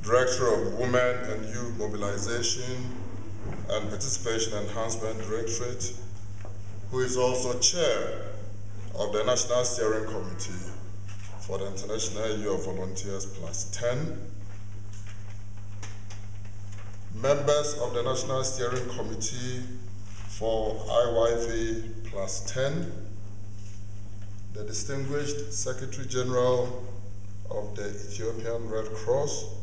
Director of Women and Youth Mobilization and Participation Enhancement Directorate, who is also Chair of the National Steering Committee for the International Year of Volunteers Plus 10, members of the National Steering Committee for IYV Plus 10, the distinguished Secretary General of the Ethiopian Red Cross,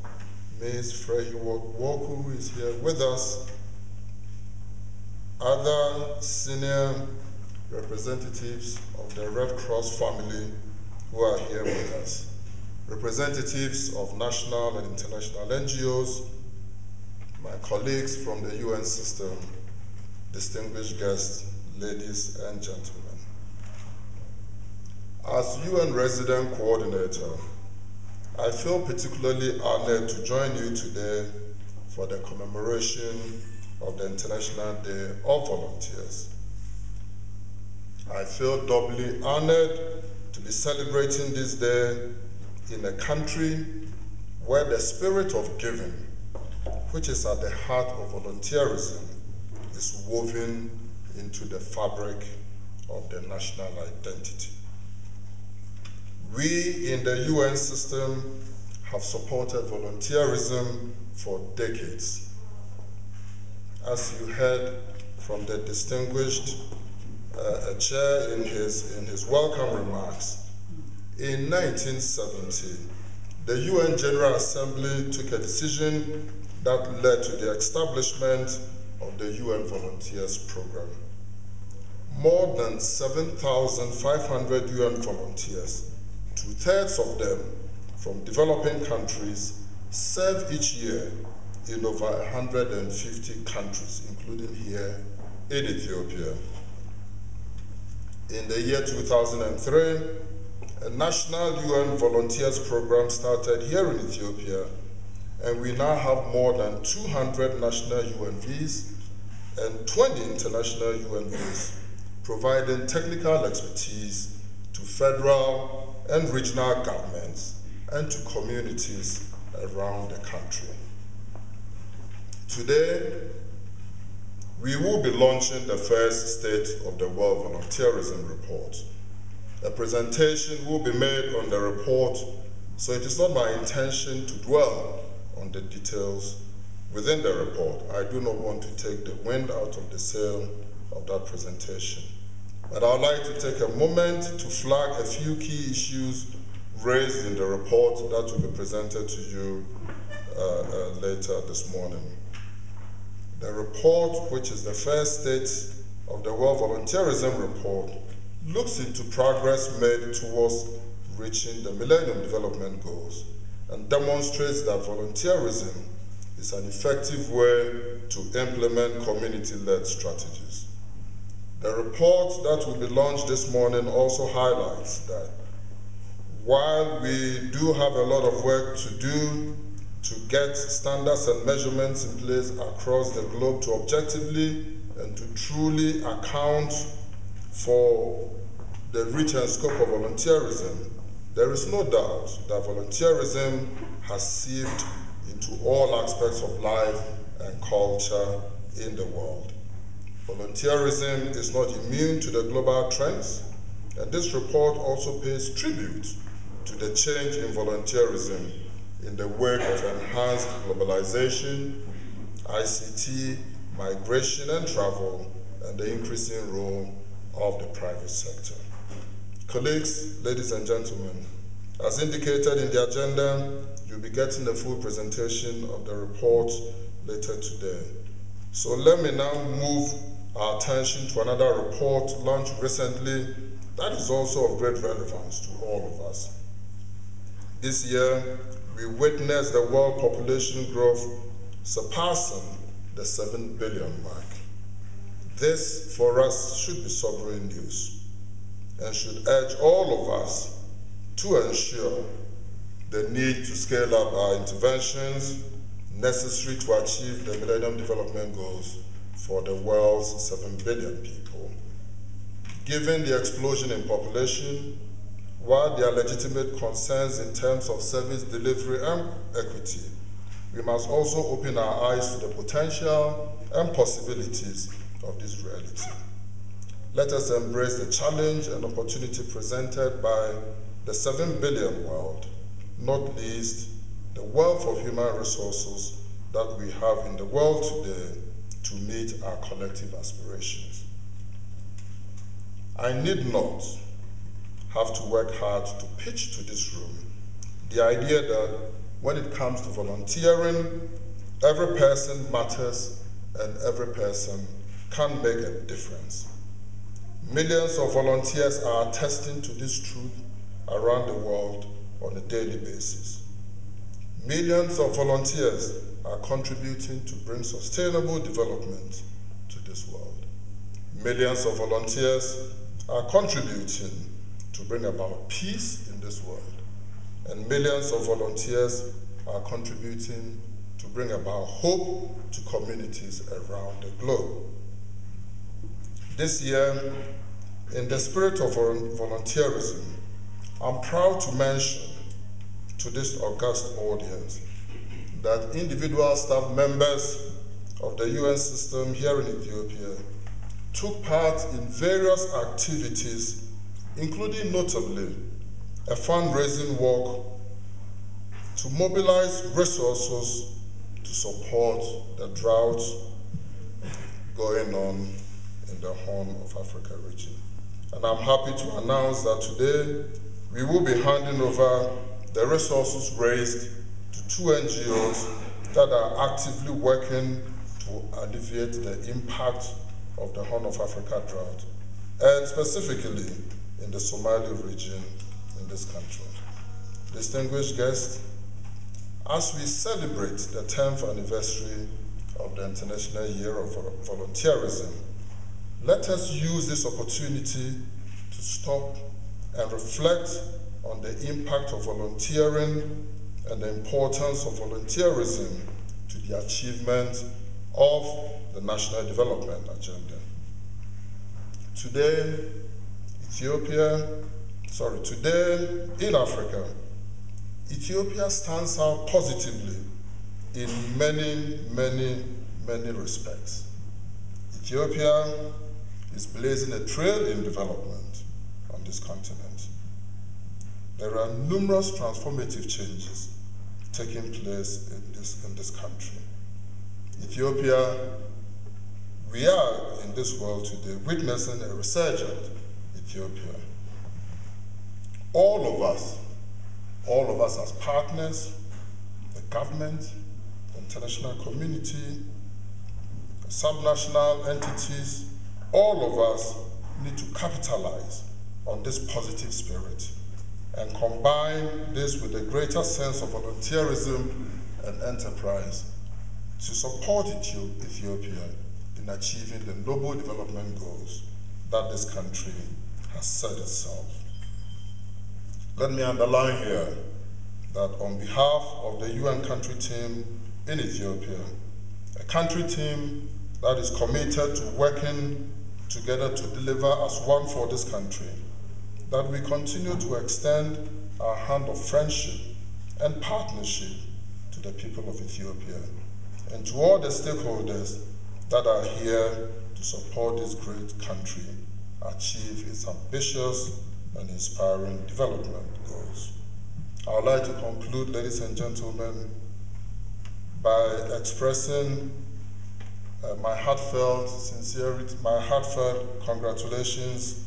Ms. Frehi Woku, who is here with us, other senior representatives of the Red Cross family who are here with us, representatives of national and international NGOs, my colleagues from the UN system, distinguished guests, ladies and gentlemen. As UN Resident Coordinator, I feel particularly honored to join you today for the commemoration of the International Day of Volunteers. I feel doubly honored to be celebrating this day in a country where the spirit of giving, which is at the heart of volunteerism, is woven into the fabric of the national identity. We in the UN system have supported volunteerism for decades. As you heard from the distinguished chair in his welcome remarks, in 1970, the UN General Assembly took a decision that led to the establishment of the UN Volunteers Program. More than 7,500 UN volunteers, 2/3 of them from developing countries, serve each year in over 150 countries, including here in Ethiopia. In the year 2003, a national UN volunteers program started here in Ethiopia, and we now have more than 200 national UNVs and 20 international UNVs, providing technical expertise to federal and regional governments and to communities around the country. Today, we will be launching the first State of the World Volunteerism Report. A presentation will be made on the report, so it is not my intention to dwell on the details within the report. I do not want to take the wind out of the sail of that presentation. But I would like to take a moment to flag a few key issues raised in the report that will be presented to you later this morning. The report, which is the first State of the World Volunteerism Report, looks into progress made towards reaching the Millennium Development Goals and demonstrates that volunteerism is an effective way to implement community-led strategies. The report that will be launched this morning also highlights that while we do have a lot of work to do to get standards and measurements in place across the globe to objectively and to truly account for the reach and scope of volunteerism, there is no doubt that volunteerism has seeped into all aspects of life and culture in the world. Volunteerism is not immune to the global trends, and this report also pays tribute to the change in volunteerism in the wake of enhanced globalization, ICT, migration and travel, and the increasing role of the private sector. Colleagues, ladies and gentlemen, as indicated in the agenda, you'll be getting a full presentation of the report later today. So let me now move our attention to another report launched recently that is also of great relevance to all of us. This year, we witnessed the world population growth surpassing the 7 billion mark. This, for us, should be sobering news and should urge all of us to ensure the need to scale up our interventions necessary to achieve the Millennium Development Goals for the world's 7 billion people. Given the explosion in population, while there are legitimate concerns in terms of service delivery and equity, we must also open our eyes to the potential and possibilities of this reality. Let us embrace the challenge and opportunity presented by the 7 billion world, not least the wealth of human resources that we have in the world today to meet our collective aspirations. I need not have to work hard to pitch to this room the idea that when it comes to volunteering, every person matters and every person can make a difference. Millions of volunteers are attesting to this truth around the world on a daily basis. Millions of volunteers are contributing to bring sustainable development to this world. Millions of volunteers are contributing to bring about peace in this world. And millions of volunteers are contributing to bring about hope to communities around the globe. This year, in the spirit of volunteerism, I'm proud to mention to this august audience that individual staff members of the UN system here in Ethiopia took part in various activities, including notably a fundraising walk to mobilize resources to support the drought going on in the Horn of Africa region. And I'm happy to announce that today we will be handing over the resources raised to 2 NGOs that are actively working to alleviate the impact of the Horn of Africa drought, and specifically in the Somali region in this country. Distinguished guests, as we celebrate the 10th anniversary of the International Year of Volunteerism, let us use this opportunity to stop and reflect on the impact of volunteering and the importance of volunteerism to the achievement of the National Development Agenda. Today, today in Africa, Ethiopia stands out positively in many respects. Ethiopia is blazing a trail in development on this continent. There are numerous transformative changes taking place in this country. Ethiopia, we are in this world today witnessing a resurgent Ethiopia. All of us as partners, the government, the international community, the subnational entities, all of us need to capitalize on this positive spirit and combine this with a greater sense of volunteerism and enterprise to support Ethiopia in achieving the noble development goals that this country has set itself. Let me underline here that on behalf of the UN country team in Ethiopia, a country team that is committed to working together to deliver as one for this country, that we continue to extend our hand of friendship and partnership to the people of Ethiopia and to all the stakeholders that are here to support this great country achieve its ambitious and inspiring development goals. I would like to conclude, ladies and gentlemen, by expressing my heartfelt congratulations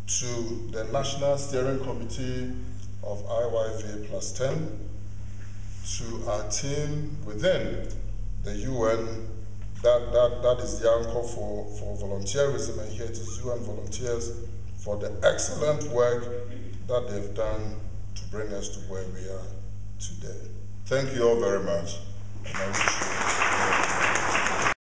to the National Steering Committee of IYV Plus 10, to our team within the UN that is the anchor for volunteerism, and here it is UN volunteers, for the excellent work that they've done to bring us to where we are today. Thank you all very much, and I wish you